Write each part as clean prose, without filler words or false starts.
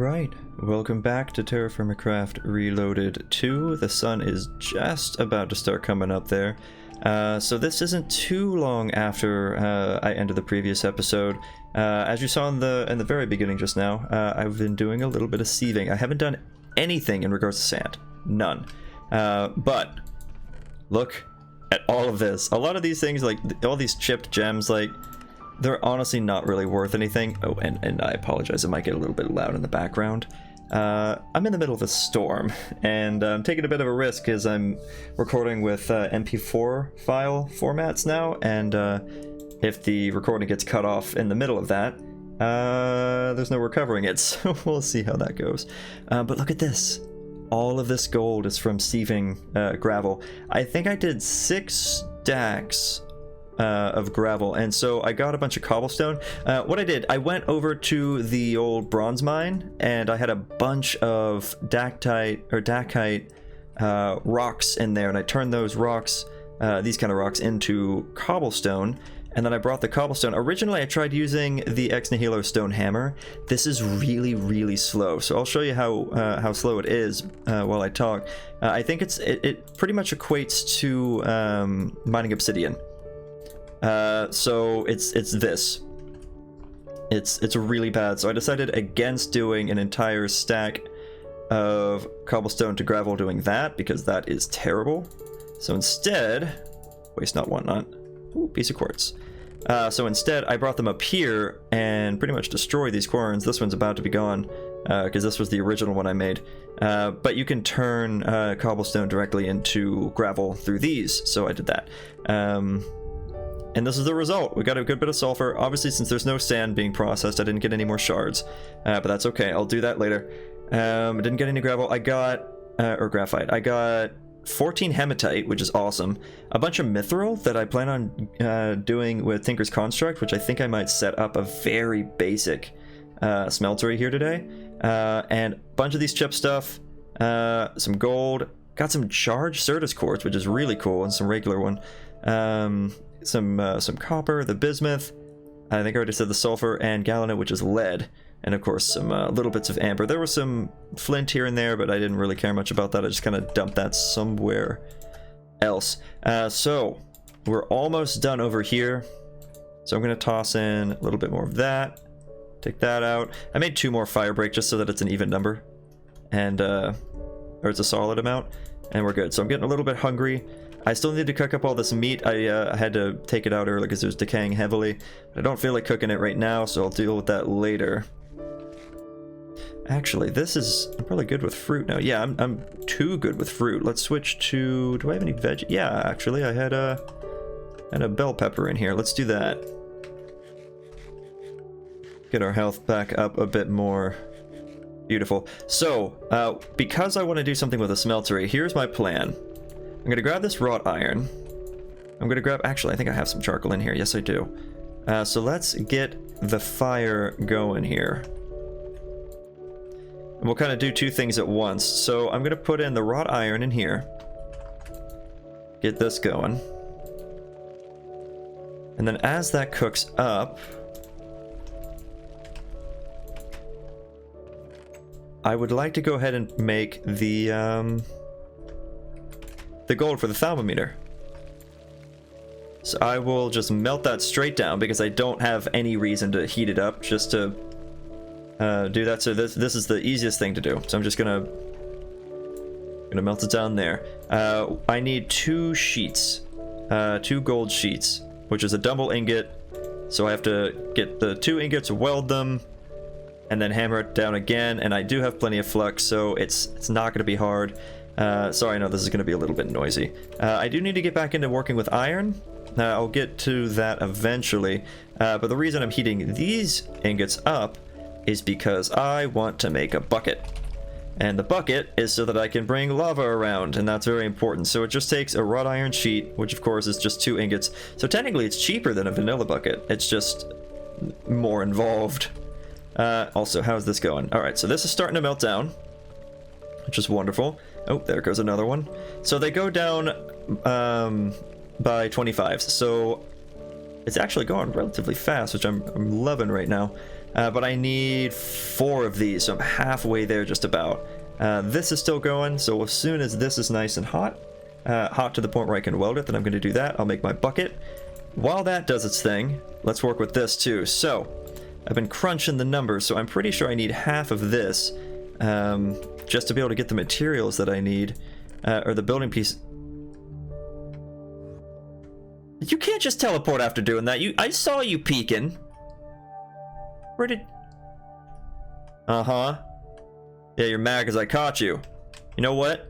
Alright, welcome back to TerraFirmaCraft Reloaded 2. The sun is just about to start coming up there. So this isn't too long after I ended the previous episode. As you saw in the very beginning just now, I've been doing a little bit of sieving. I haven't done anything in regards to sand. None. But look at all of this. A lot of these things, like all these chipped gems, like they're honestly not really worth anything. Oh, and I apologize, it might get a little bit loud in the background. I'm in the middle of a storm, and I'm taking a bit of a risk because I'm recording with MP4 file formats now, and if the recording gets cut off in the middle of that, there's no recovering it, so we'll see how that goes. But look at this. All of this gold is from sieving gravel. I think I did 6 stacks of gravel, and so I got a bunch of cobblestone. What I did, I went over to the old bronze mine, and I had a bunch of dactite rocks in there, and I turned those rocks, these kind of rocks, into cobblestone. And then I brought the cobblestone. Originally, I tried using the Ex Nihilo stone hammer. This is really, really slow. So I'll show you how slow it is while I talk. I think it pretty much equates to mining obsidian. So it's this. It's really bad. So I decided against doing an entire stack of cobblestone to gravel doing that, because that is terrible. So instead, waste not, want not. Ooh, piece of quartz. So instead, I brought them up here and pretty much destroyed these querns. This one's about to be gone, because this was the original one I made. But you can turn cobblestone directly into gravel through these, so I did that. And this is the result. We got a good bit of sulfur. Obviously, since there's no sand being processed, I didn't get any more shards. But that's okay. I'll do that later. I didn't get any gravel. I got... or graphite. I got 14 hematite, which is awesome. A bunch of mithril that I plan on doing with Tinker's Construct, which I think I might set up a very basic smeltery here today. And a bunch of these chip stuff. Some gold. Got some charged Certus quartz, which is really cool, and some regular one. Some copper, the bismuth, I think I already said the sulfur, and galenite, which is lead, and of course some little bits of amber. There was some flint here and there, but I didn't really care much about that. I just kind of dumped that somewhere else. So we're almost done over here, so I'm going to toss in a little bit more of that, take that out. I made 2 more fire break just so that it's an even number, and or it's a solid amount, and we're good. So I'm getting a little bit hungry. I still need to cook up all this meat. I had to take it out early because it was decaying heavily. I don't feel like cooking it right now, so I'll deal with that later. Actually, I'm probably good with fruit now. Yeah, I'm too good with fruit. Let's switch to... Do I have any veg? Yeah, actually, I had a bell pepper in here. Let's do that. Get our health back up a bit more. Beautiful. So, because I want to do something with a smeltery, here's my plan. I'm gonna grab this wrought iron. I'm gonna grab... Actually, I think I have some charcoal in here. Yes, I do. So let's get the fire going here. And we'll kind of do 2 things at once. So I'm gonna put in the wrought iron in here. Get this going. And then as that cooks up, I would like to go ahead and make the gold for the thermometer. So I will just melt that straight down because I don't have any reason to heat it up just to do that. So this is the easiest thing to do. So I'm just gonna melt it down there. I need 2 sheets, 2 gold sheets, which is a double ingot. So I have to get the 2 ingots, weld them, and then hammer it down again. And I do have plenty of flux, so it's not going to be hard. Sorry, I know this is going to be a little bit noisy. I do need to get back into working with iron. I'll get to that eventually. But the reason I'm heating these ingots up is because I want to make a bucket. And the bucket is so that I can bring lava around, and that's very important. So it just takes a wrought iron sheet, which of course is just 2 ingots. So technically it's cheaper than a vanilla bucket. It's just more involved. Also, how's this going? Alright, so this is starting to melt down, which is wonderful. Oh, there goes another one. So they go down by 25. So it's actually going relatively fast, which I'm loving right now. but I need 4 of these, so I'm halfway there just about. This is still going, so as soon as this is nice and hot, hot to the point where I can weld it, then I'm going to do that. I'll make my bucket. While that does its thing, let's work with this too. So I've been crunching the numbers, so I'm pretty sure I need half of this just to be able to get the materials that I need, or the building piece. You can't just teleport after doing that. I saw you peeking. Where did... Uh-huh. Yeah, you're mad because I caught you. You know what?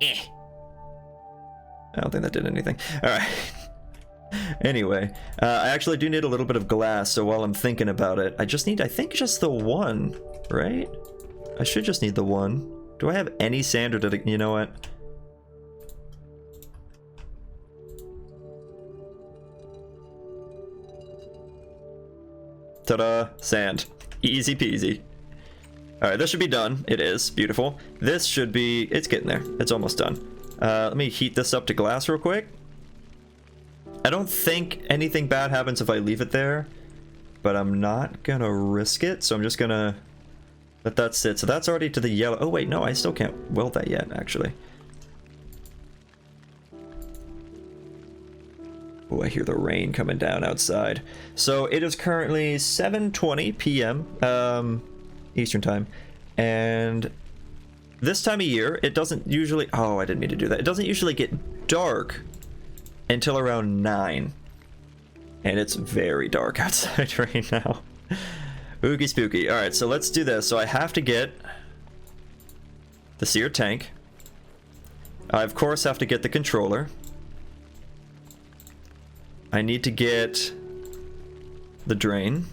Eh. I don't think that did anything. Alright. Anyway, I actually do need a little bit of glass, so while I'm thinking about it, I just need, I think, just the 1, right? I should just need the 1. Do I have any sand, or did I... You know what? Ta-da! Sand. Easy peasy. Alright, this should be done. It is. Beautiful. This should be... It's getting there. It's almost done. Let me heat this up to glass real quick. I don't think anything bad happens if I leave it there, but I'm not gonna risk it, so I'm just gonna let that sit. So that's already to the yellow. Oh wait, no, I still can't weld that yet, actually. Oh, I hear the rain coming down outside. So it is currently 7:20 p.m. Eastern time, and this time of year, it doesn't usually... Oh, I didn't mean to do that. It doesn't usually get dark until around 9. And it's very dark outside right now. Oogie spooky. Alright, so let's do this. So I have to get the seared tank. I, of course, have to get the controller. I need to get the drain.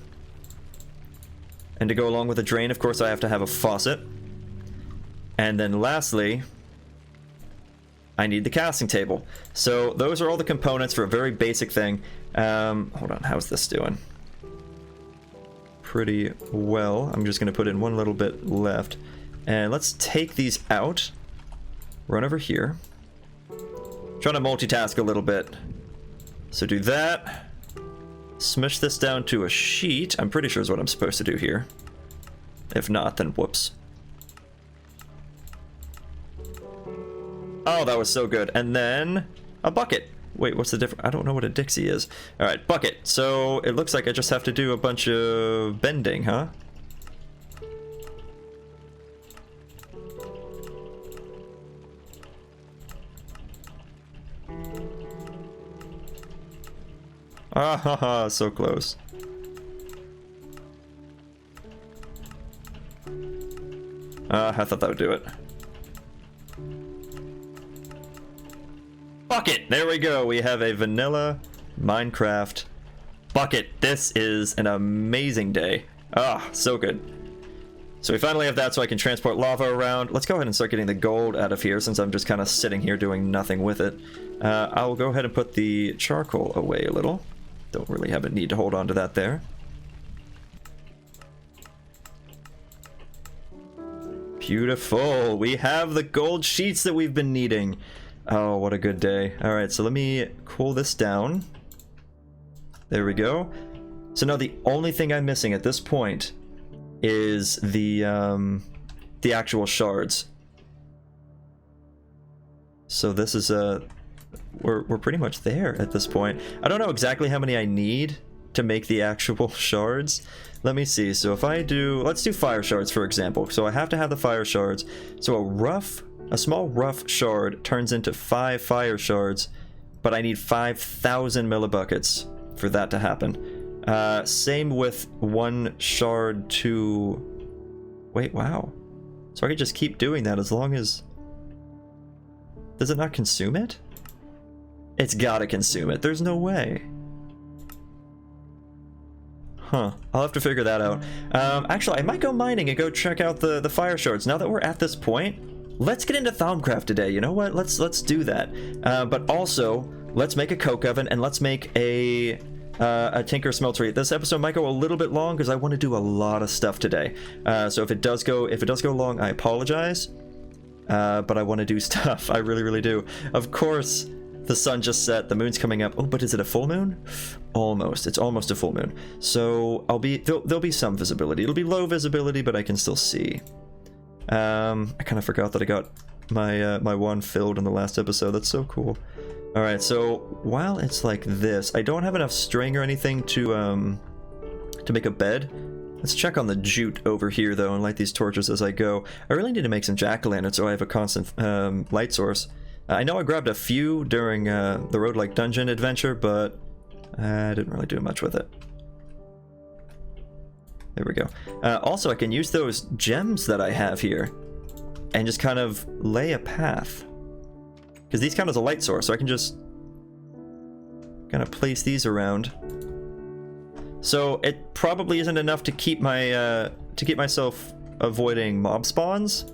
And to go along with the drain, of course, I have to have a faucet. And then lastly, I need the casting table. So those are all the components for a very basic thing. Hold on, how's this doing? Pretty well. I'm just going to put in one little bit left. And let's take these out. Run over here. Trying to multitask a little bit. So do that. Smush this down to a sheet. I'm pretty sure is what I'm supposed to do here. If not, then whoops. Oh, that was so good. And then a bucket. Wait, what's the difference? I don't know what a Dixie is. All right, bucket. So it looks like I just have to do a bunch of bending, huh? Ah, ha, ha, so close. I thought that would do it. Bucket! There we go. We have a vanilla Minecraft bucket. This is an amazing day. Ah, so good. So we finally have that so I can transport lava around. Let's go ahead and start getting the gold out of here since I'm just kind of sitting here doing nothing with it. I'll go ahead and put the charcoal away a little. Don't really have a need to hold on to that there. Beautiful. We have the gold sheets that we've been needing. Oh, what a good day. Alright, so let me cool this down. There we go. So now the only thing I'm missing at this point is the actual shards. So this is we're pretty much there at this point. I don't know exactly how many I need to make the actual shards. Let me see. So if I do, let's do fire shards for example. So I have to have the fire shards. So a small rough shard turns into 5 fire shards, but I need 5,000 millibuckets for that to happen. Same with 1 shard to... Wait, wow. So I could just keep doing that as long as... Does it not consume it? It's gotta consume it. There's no way. Huh. I'll have to figure that out. Actually, I might go mining and go check out the fire shards. Now that we're at this point, let's get into ThermaCraft today. You know what? Let's do that. But also, let's make a coke oven and let's make a tinker smeltery. This episode might go a little bit long because I want to do a lot of stuff today. So if it does go long, I apologize. But I want to do stuff. I really, really do. Of course, The sun just set, the moon's coming up. Oh, but is it a full moon? Almost. It's almost a full moon. So there'll be some visibility. It'll be low visibility, but I can still see. I kind of forgot that I got my my one filled in the last episode. That's so cool. All right, so while it's like this, I don't have enough string or anything to make a bed. Let's check on the jute over here though and light these torches as I go. I really need to make some jack-o'-lanterns so I have a constant light source. I know I grabbed a few during the roguelike dungeon adventure, but I didn't really do much with it. There we go. Also, I can use those gems that I have here and just kind of lay a path. Because these count as a light source, so I can just kind of place these around. So it probably isn't enough to keep my to keep myself avoiding mob spawns,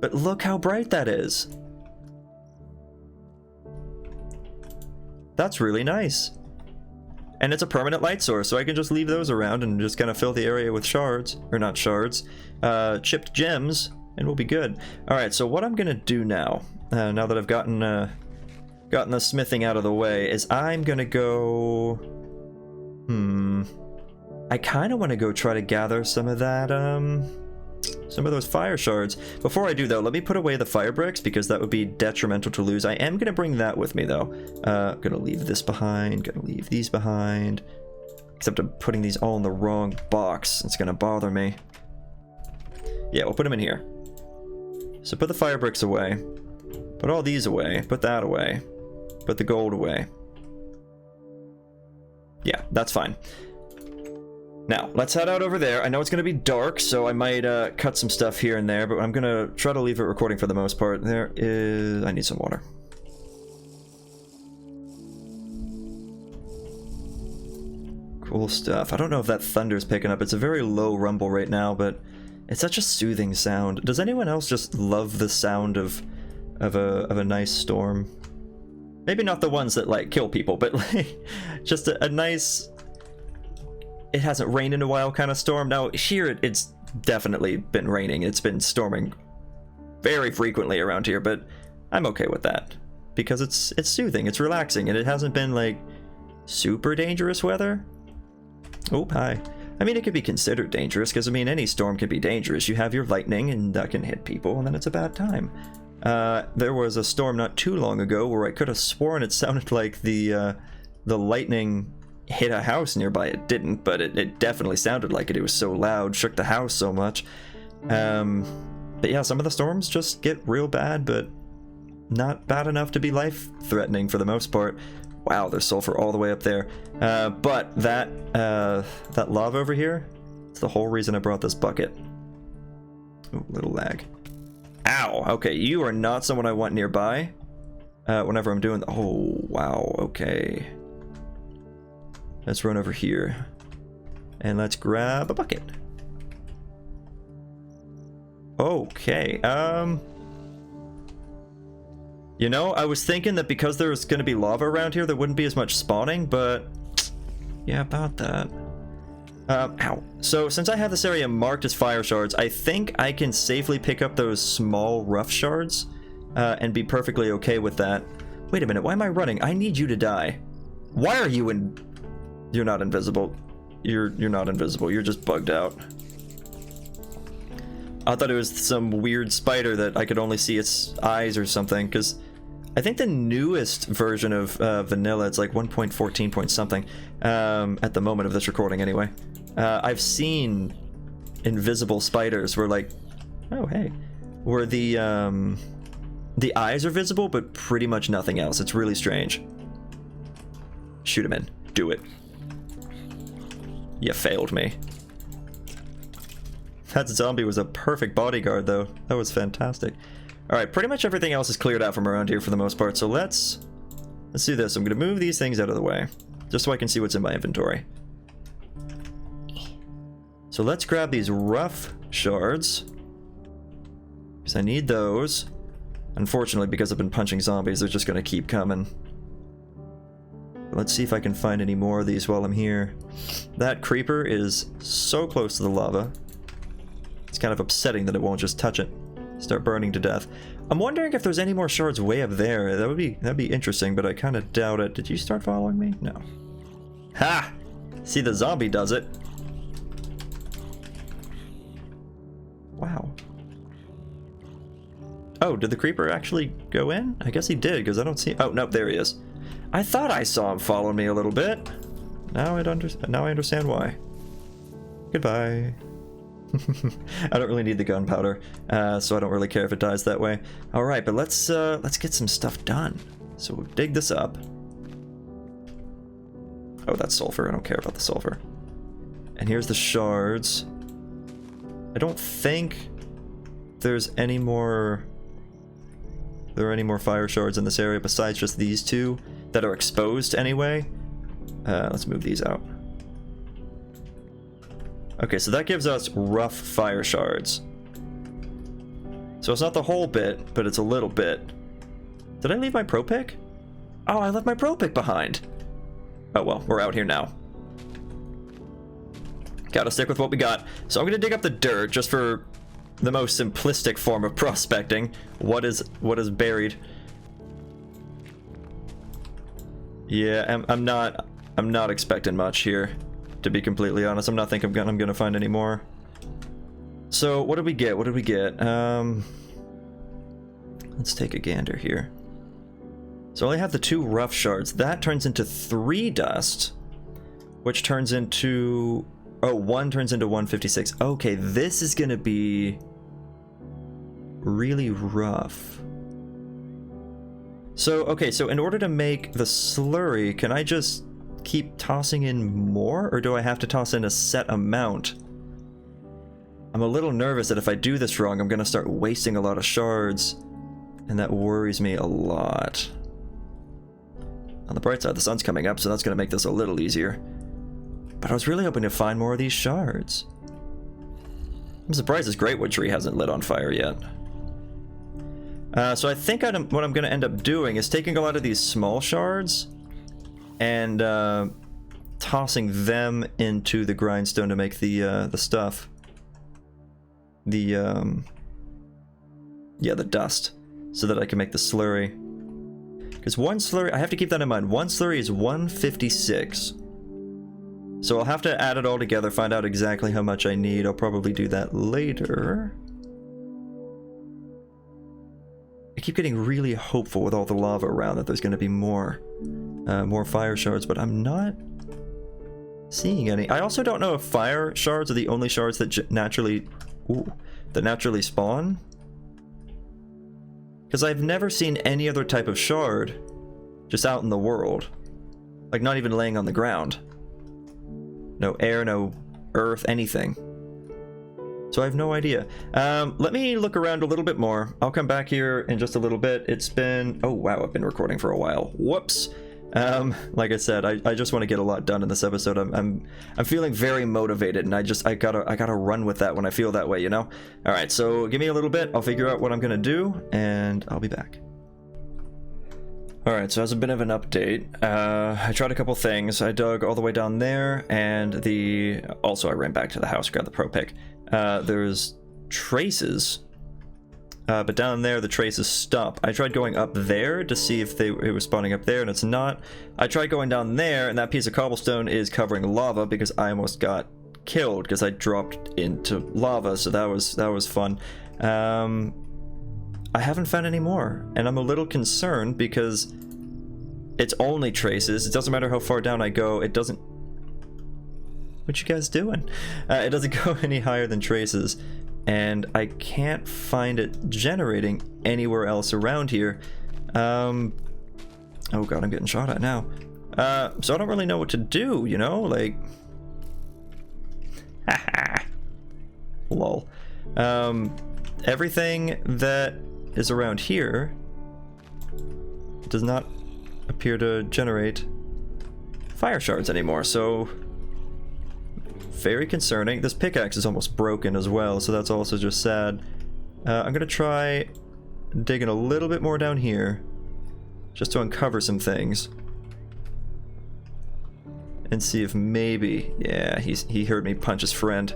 but look how bright that is. That's really nice. And it's a permanent light source, so I can just leave those around and just kind of fill the area with shards, or not shards, chipped gems, and we'll be good. All right, so what I'm gonna do now, now that I've gotten the smithing out of the way, is I'm gonna go. I kind of want to go try to gather some of that, some of those fire shards. Before I do though, let me put away the fire bricks because that would be detrimental to lose. I am gonna bring that with me though. Gonna leave this behind, gonna leave these behind. Except I'm putting these all in the wrong box. It's gonna bother me. Yeah, we'll put them in here. So put the fire bricks away. Put all these away. Put that away. Put the gold away. Yeah, that's fine. Now, let's head out over there. I know it's going to be dark, so I might cut some stuff here and there, but I'm going to try to leave it recording for the most part. There is... I need some water. Cool stuff. I don't know if that thunder's picking up. It's a very low rumble right now, but it's such a soothing sound. Does anyone else just love the sound of a nice storm? Maybe not the ones that, like, kill people, but, like, just a nice... It hasn't rained in a while kind of storm. Now, here, it's definitely been raining. It's been storming very frequently around here, but I'm okay with that. Because it's soothing, it's relaxing, and it hasn't been, like, super dangerous weather. Oh, hi. I mean, it could be considered dangerous, because, I mean, any storm can be dangerous. You have your lightning, and that can hit people, and then it's a bad time. There was a storm not too long ago where I could have sworn it sounded like the lightning hit a house nearby. It didn't, but it definitely sounded like it. It was so loud, shook the house so much. But yeah, some of the storms just get real bad, but not bad enough to be life-threatening for the most part. Wow, there's sulfur all the way up there. But that lava over here, it's the whole reason I brought this bucket. Ooh, little lag. Ow, okay, you are not someone I want nearby. Whenever I'm doing... Oh, wow, okay. Let's run over here. And let's grab a bucket. Okay, you know, I was thinking that because there's going to be lava around here, there wouldn't be as much spawning, but... Yeah, about that. Ow. So, since I have this area marked as fire shards, I think I can safely pick up those small rough shards, and be perfectly okay with that. Wait a minute, why am I running? I need you to die. Why are you in... You're not invisible. You're not invisible, you're just bugged out. I thought it was some weird spider that I could only see its eyes or something, because I think the newest version of vanilla, it's like 1.14 point something, at the moment of this recording anyway. I've seen invisible spiders where, like, oh hey, where the eyes are visible but pretty much nothing else. It's really strange. Shoot him in. Do it. You failed me. That zombie was a perfect bodyguard though. That was fantastic. Alright, pretty much everything else is cleared out from around here for the most part, so let's do this. I'm gonna move these things out of the way, just so I can see what's in my inventory. So let's grab these rough shards, because I need those. Unfortunately, because I've been punching zombies, they're just gonna keep coming. Let's see if I can find any more of these while I'm here. That creeper is so close to the lava. It's kind of upsetting that it won't just touch it. Start burning to death. I'm wondering if there's any more shards way up there. That'd be interesting, but I kind of doubt it. Did you start following me? No. Ha! See, the zombie does it. Wow. Oh, did the creeper actually go in? I guess he did, because I don't see... Oh, no, there he is. I thought I saw him following me a little bit. Now I understand why. Goodbye. I don't really need the gunpowder, so I don't really care if it dies that way. All right, but let's get some stuff done. So we'll dig this up. Oh, that's sulfur. I don't care about the sulfur. And here's the shards. I don't think there's any more... There are any more fire shards in this area besides just these two that are exposed anyway. Let's move these out. Okay, so that gives us rough fire shards. So it's not the whole bit, but it's a little bit. Did I leave my pro pick? Oh, I left my pro pick behind. Oh well, we're out here now. Gotta stick with what we got. So I'm gonna dig up the dirt just for the most simplistic form of prospecting. What is buried? Yeah, I'm not expecting much here, to be completely honest. I'm not thinking I'm gonna find any more. So what did we get? What did we get? Let's take a gander here. So I only have the 2 rough shards. That turns into 3 dust, which turns into... Oh, 1 turns into 156. Okay, this is gonna be really rough. So, okay, so in order to make the slurry, can I just keep tossing in more, or do I have to toss in a set amount? I'm a little nervous that if I do this wrong, I'm gonna start wasting a lot of shards, and that worries me a lot. On the bright side, the sun's coming up, so that's gonna make this a little easier. But I was really hoping to find more of these shards. I'm surprised this greatwood tree hasn't lit on fire yet. So I think what I'm going to end up doing is taking a lot of these small shards and tossing them into the grindstone to make the stuff. Yeah, the dust, so that I can make the slurry. Because one slurry, I have to keep that in mind, one slurry is 156. So I'll have to add it all together, find out exactly how much I need. I'll probably do that later. I keep getting really hopeful with all the lava around that there's going to be more fire shards, but I'm not seeing any. I also don't know if fire shards are the only shards that naturally spawn. Because I've never seen any other type of shard just out in the world. Like, not even laying on the ground. No air, no earth, anything. So I have no idea. Let me look around a little bit more. I'll come back here in just a little bit. It's been... Oh, wow, I've been recording for a while. Whoops. Like I said, I just want to get a lot done in this episode. I'm feeling very motivated, and I gotta run with that when I feel that way, you know? Alright, so give me a little bit. I'll figure out what I'm gonna do, and I'll be back. Alright, so as a bit of an update, I tried a couple things. I dug all the way down there, and also I ran back to the house, grabbed the pro pick. There's traces, but down there the traces stop. I tried going up there to see if it was spawning up there, and it's not. I tried going down there, and that piece of cobblestone is covering lava because I almost got killed because I dropped into lava, so that was fun. I haven't found any more, and I'm a little concerned because it's only traces. It doesn't matter how far down I go, it doesn't... What you guys doing? It doesn't go any higher than traces, and I can't find it generating anywhere else around here. Oh god, I'm getting shot at now. So I don't really know what to do, you know? Like... Haha. Lol. Everything that is around here does not appear to generate fire shards anymore, so very concerning. This pickaxe is almost broken as well, so that's also just sad. I'm gonna try digging a little bit more down here just to uncover some things and see if maybe... Yeah, he heard me punch his friend.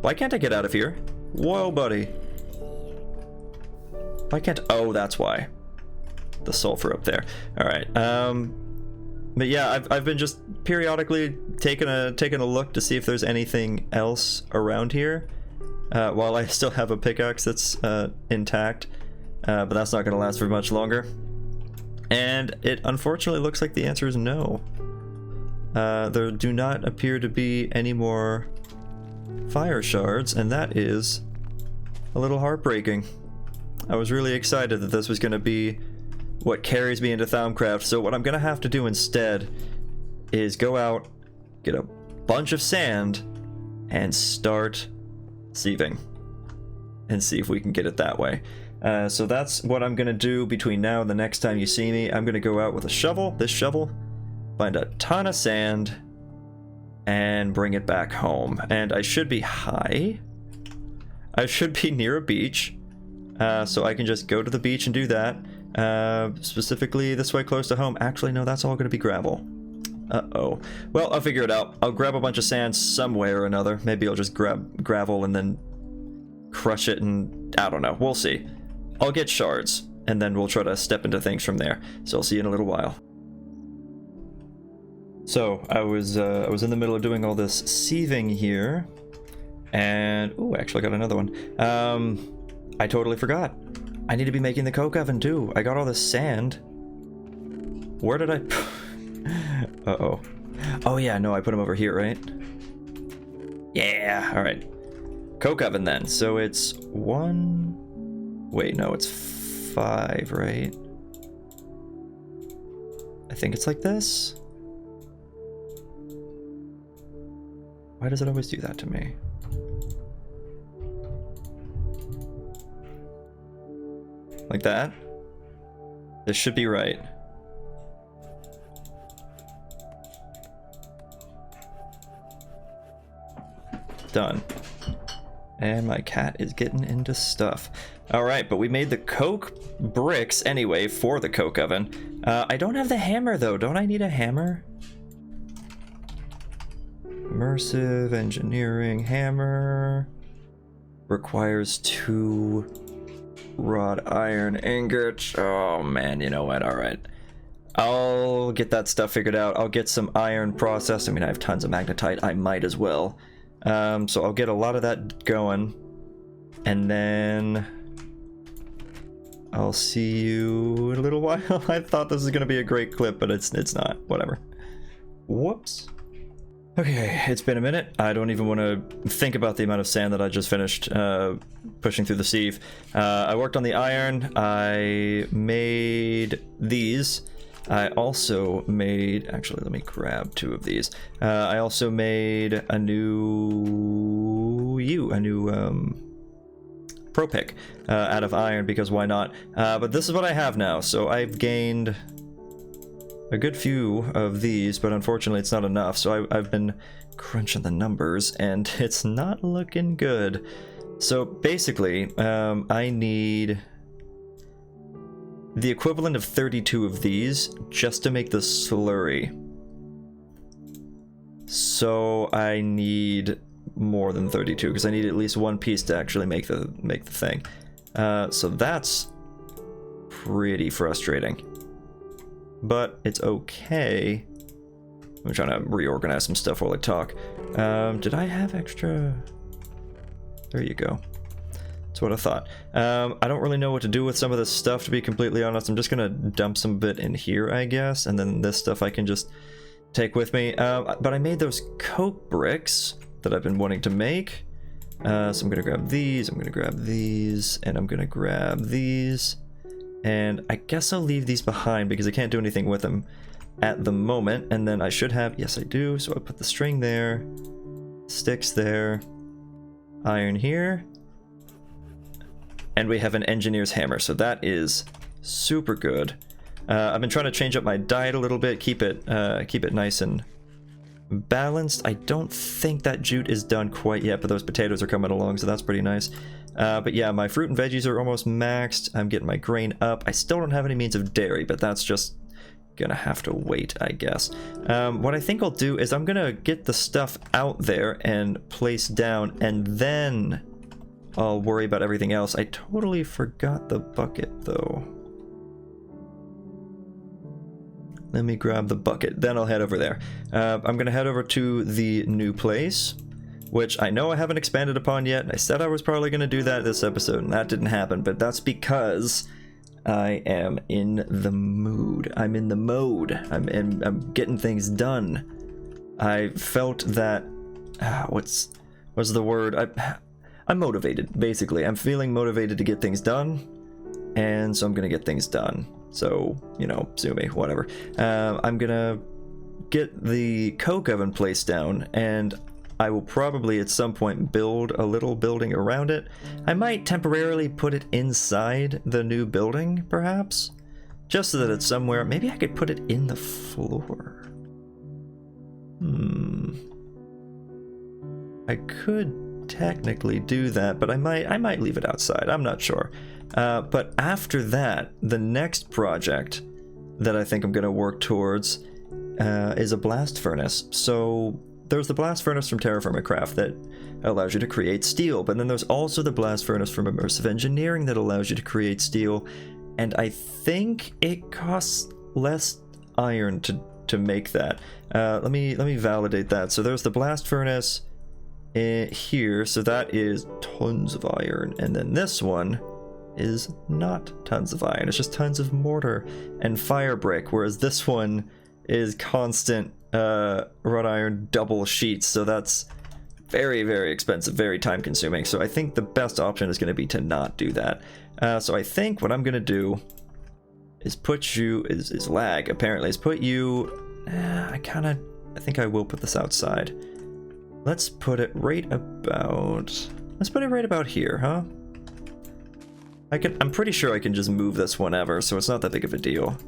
Why can't I get out of here? Whoa, buddy. Why can't... Oh, that's why. The sulfur up there. Alright, but yeah, I've been just periodically taking a look to see if there's anything else around here. While I still have a pickaxe that's intact. But that's not going to last for much longer. And it unfortunately looks like the answer is no. There do not appear to be any more fire shards, and that is a little heartbreaking. I was really excited that this was going to be what carries me into Thaumcraft, so what I'm going to have to do instead is go out, get a bunch of sand, and start sieving. And see if we can get it that way. So that's what I'm going to do between now and the next time you see me. I'm going to go out with a shovel, this shovel, find a ton of sand, and bring it back home. And I should be high. I should be near a beach. So I can just go to the beach and do that. Specifically this way close to home. Actually, no, that's all going to be gravel. Uh-oh. Well, I'll figure it out. I'll grab a bunch of sand some way or another. Maybe I'll just grab gravel and then crush it and... I don't know. We'll see. I'll get shards, and then we'll try to step into things from there. So I'll see you in a little while. So, I was in the middle of doing all this sieving here, and... Ooh, actually I got another one. I totally forgot. I need to be making the coke oven too. I got all this sand. Where did I... Uh-oh. Oh yeah, no, I put them over here, right? Yeah, alright. Coke oven then. So it's 1... Wait, no, it's 5, right? I think it's like this. Why does it always do that to me? Like that? This should be right. Done. And my cat is getting into stuff. Alright, but we made the coke bricks anyway for the coke oven. I don't have the hammer though. Don't I need a hammer? Immersive engineering hammer. Requires 2 wrought iron ingots. Oh man, you know what? Alright. I'll get that stuff figured out. I'll get some iron processed. I mean, I have tons of magnetite. I might as well. So I'll get a lot of that going. And then... I'll see you in a little while. I thought this was going to be a great clip, but it's not. Whatever. Whoops. Okay, it's been a minute. I don't even want to think about the amount of sand that I just finished pushing through the sieve. I worked on the iron. I made these. I also made... Actually, let me grab 2 of these. I also made a new... Pro pick out of iron, because why not? But this is what I have now, so I've gained a good few of these, but unfortunately it's not enough, so I've been crunching the numbers, and it's not looking good. So basically, I need the equivalent of 32 of these just to make the slurry. So I need more than 32, because I need at least 1 piece to actually make the thing. So that's pretty frustrating, but it's okay. I'm trying to reorganize some stuff while I talk. Did I have extra? There you go. That's what I thought. I don't really know what to do with some of this stuff, to be completely honest. I'm just gonna dump some of it in here, I guess, and then this stuff I can just take with me. But I made those coke bricks that I've been wanting to make. So I'm gonna grab these, I'm gonna grab these, and I'm gonna grab these. And I guess I'll leave these behind because I can't do anything with them at the moment. And then I should have, yes I do, so I put the string there, sticks there, iron here, and we have an engineer's hammer, so that is super good. I've been trying to change up my diet a little bit, keep it nice and balanced. I don't think that jute is done quite yet, but those potatoes are coming along, so that's pretty nice. But yeah, my fruit and veggies are almost maxed. I'm getting my grain up. I still don't have any means of dairy, but that's just gonna have to wait, I guess. What I think I'll do is I'm gonna get the stuff out there and place down, and then I'll worry about everything else. I totally forgot the bucket, though. Let me grab the bucket, then I'll head over there. I'm gonna head over to the new place, which I know I haven't expanded upon yet. I said I was probably gonna do that this episode, and that didn't happen, but that's because I am in the mood. I'm in the mode. I'm getting things done. I felt that... what's the word? I'm motivated, basically. I'm feeling motivated to get things done, and so I'm gonna get things done. So, you know, sue me, whatever. I'm gonna get the coke oven placed down, and I will probably at some point build a little building around it. I might temporarily put it inside the new building, perhaps, just so that it's somewhere. Maybe I could put it in the floor. I could technically do that, but I might leave it outside. I'm not sure. But after that, the next project that I think I'm going to work towards is a blast furnace. So there's the blast furnace from TerraFirmaCraft that allows you to create steel, but then there's also the blast furnace from Immersive Engineering that allows you to create steel, and I think it costs less iron to make that. Let me validate that. So there's the blast furnace here, so that is tons of iron, and then this one is not tons of iron, it's just tons of mortar and fire brick, whereas this one is constant wrought iron double sheets, so that's very, very expensive, very time consuming. So I think the best option is going to be to not do that. So I think what I'm going to do is put you, is lag apparently, is put you, I think I will put this outside. Let's put it right about here, huh? I'm pretty sure I can just move this whenever, so it's not that big of a deal.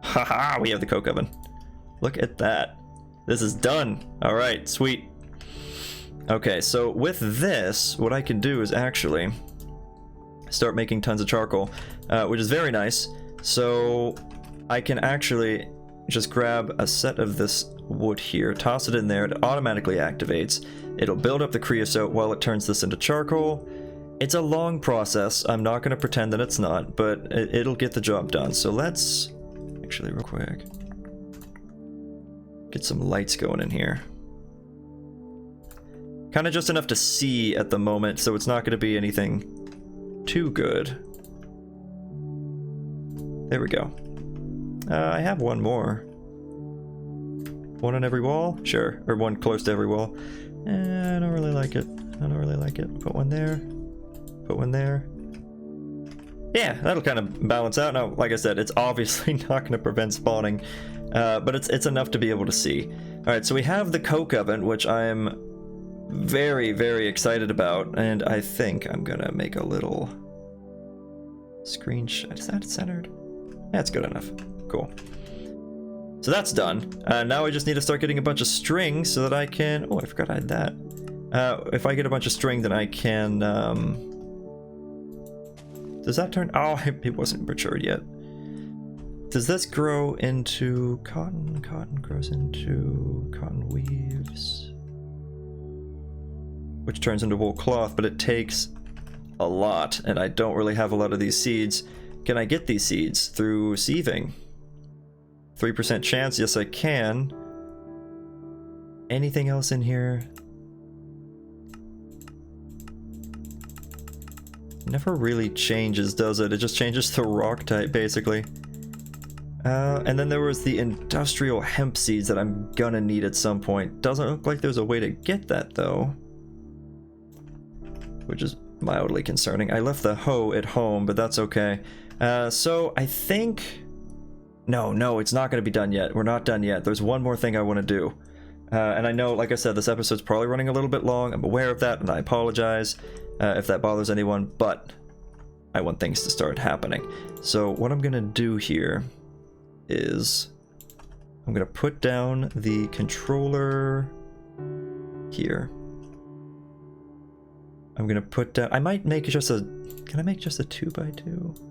Haha, we have the coke oven. Look at that. This is done. All right, sweet. Okay, so with this, what I can do is actually start making tons of charcoal, which is very nice. So I can actually just grab a set of this wood here, toss it in there, it automatically activates. It'll build up the creosote while it turns this into charcoal. It's a long process. I'm not going to pretend that it's not, but it'll get the job done. So let's actually real quick get some lights going in here. Kind of just enough to see at the moment, so it's not going to be anything too good. There we go. I have one more. One on every wall? Sure. Or one close to every wall. I don't really like it. I don't really like it. Put one there. Put one there. Yeah, that'll kind of balance out. Now, like I said, it's obviously not going to prevent spawning, but it's enough to be able to see. Alright, so we have the coke oven, which I'm very, very excited about, and I think I'm going to make a little screenshot. Is that centered? That's good enough. Cool. So that's done. Now I just need to start getting a bunch of string so that I can... Oh, I forgot I had that. If I get a bunch of string, then I can... Does that turn... Oh, it wasn't matured yet. Does this grow into cotton? Cotton grows into cotton weaves. Which turns into wool cloth, but it takes a lot, and I don't really have a lot of these seeds. Can I get these seeds through sieving? 3% chance, yes I can. Anything else in here? Never really changes, does it? It just changes to rock type, basically. And then there was the industrial hemp seeds that I'm gonna need at some point. Doesn't look like there's a way to get that, though. Which is mildly concerning. I left the hoe at home, but that's okay. So I think... No, it's not going to be done yet. We're not done yet. There's one more thing I want to do. And I know, like I said, this episode's probably running a little bit long. I'm aware of that, and I apologize if that bothers anyone, but I want things to start happening. So what I'm going to do here is I'm going to put down the controller here. I'm going to put down... I might make just a... Can I make just a 2x2?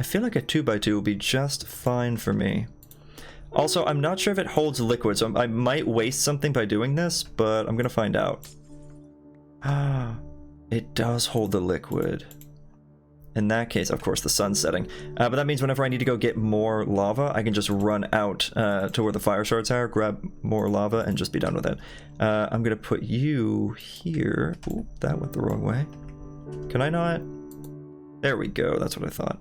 feel like a 2x2 will be just fine for me. Also, I'm not sure if it holds liquid, so I might waste something by doing this, but I'm gonna find out. Ah, it does hold the liquid. In that case, of course, the sun's setting. But that means whenever I need to go get more lava, I can just run out to where the fire shards are, grab more lava, and just be done with it. I'm gonna put you here. Ooh, that went the wrong way. Can I not? There we go, that's what I thought.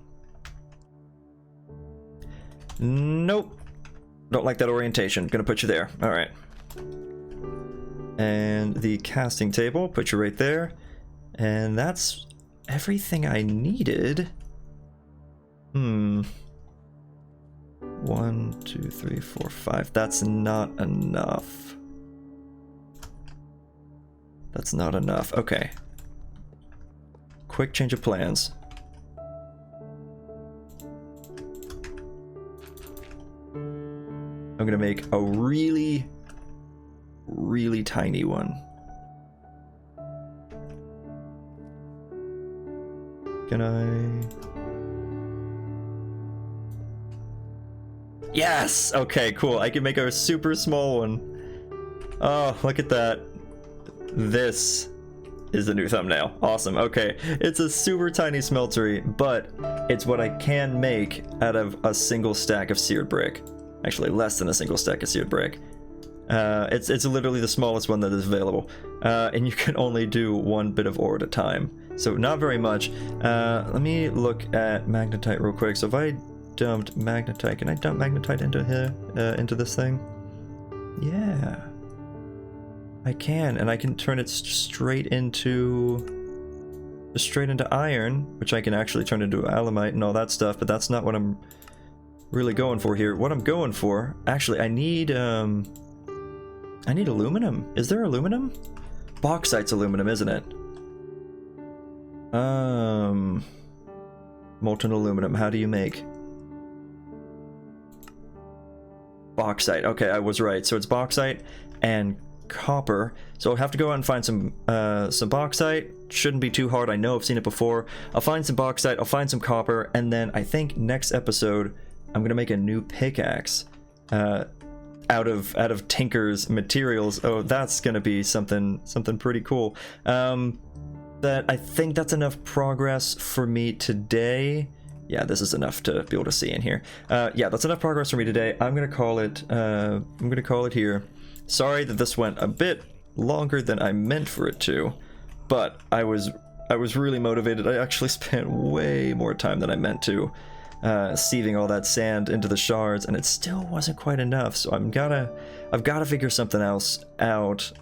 Nope. Don't like that orientation. Gonna put you there. Alright. And the casting table, put you right there. And that's everything I needed. 1, 2, 3, 4, 5. That's not enough. That's not enough. Okay. Quick change of plans. I'm gonna make a really, really tiny one. Can I? Yes! Okay, cool. I can make a super small one. Oh, look at that. This is the new thumbnail. Awesome. Okay, it's a super tiny smeltery, but it's what I can make out of a single stack of seared brick. Actually, less than a single stack of seared brick. It's literally the smallest one that is available. And you can only do 1 bit of ore at a time. So not very much. Let me look at magnetite real quick. So if I dumped magnetite, can I dump magnetite into here, into this thing? Yeah. I can, and I can turn it straight into iron, which I can actually turn into alumite and all that stuff, but that's not what I'm really going for here. What I'm going for, actually, I need aluminum. Is there aluminum? Bauxite's aluminum, isn't it? Molten aluminum. How do you make bauxite? Okay, I was right. So it's bauxite and copper. So I'll have to go out and find some bauxite. Shouldn't be too hard. I know I've seen it before. I'll find some bauxite. I'll find some copper, and then I think next episode I'm gonna make a new pickaxe out of Tinker's materials. Oh, that's gonna be something pretty cool. That I think that's enough progress for me today. Yeah, this is enough to be able to see in here. Yeah, that's enough progress for me today. I'm gonna call it here. Sorry that this went a bit longer than I meant for it to, but I was really motivated. I actually spent way more time than I meant to sieving all that sand into the shards, and it still wasn't quite enough. So I've got to figure something else out.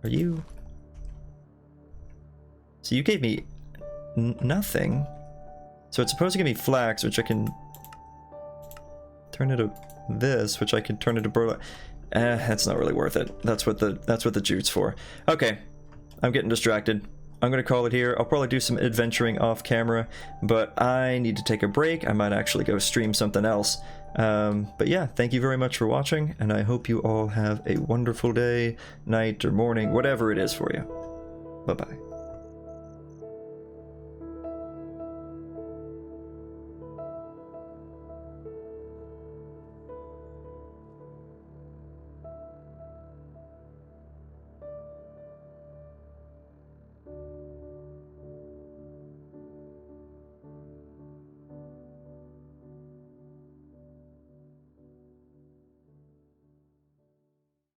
Are you? So you gave me nothing. So it's supposed to give me flax, which I can turn into this, which I can turn into burlap. That's not really worth it. That's what the jute's for. Okay, I'm getting distracted. I'm gonna call it here. I'll probably do some adventuring off camera, but I need to take a break. I might actually go stream something else. But yeah, thank you very much for watching, and I hope you all have a wonderful day, night, or morning, whatever it is for you. Bye-bye.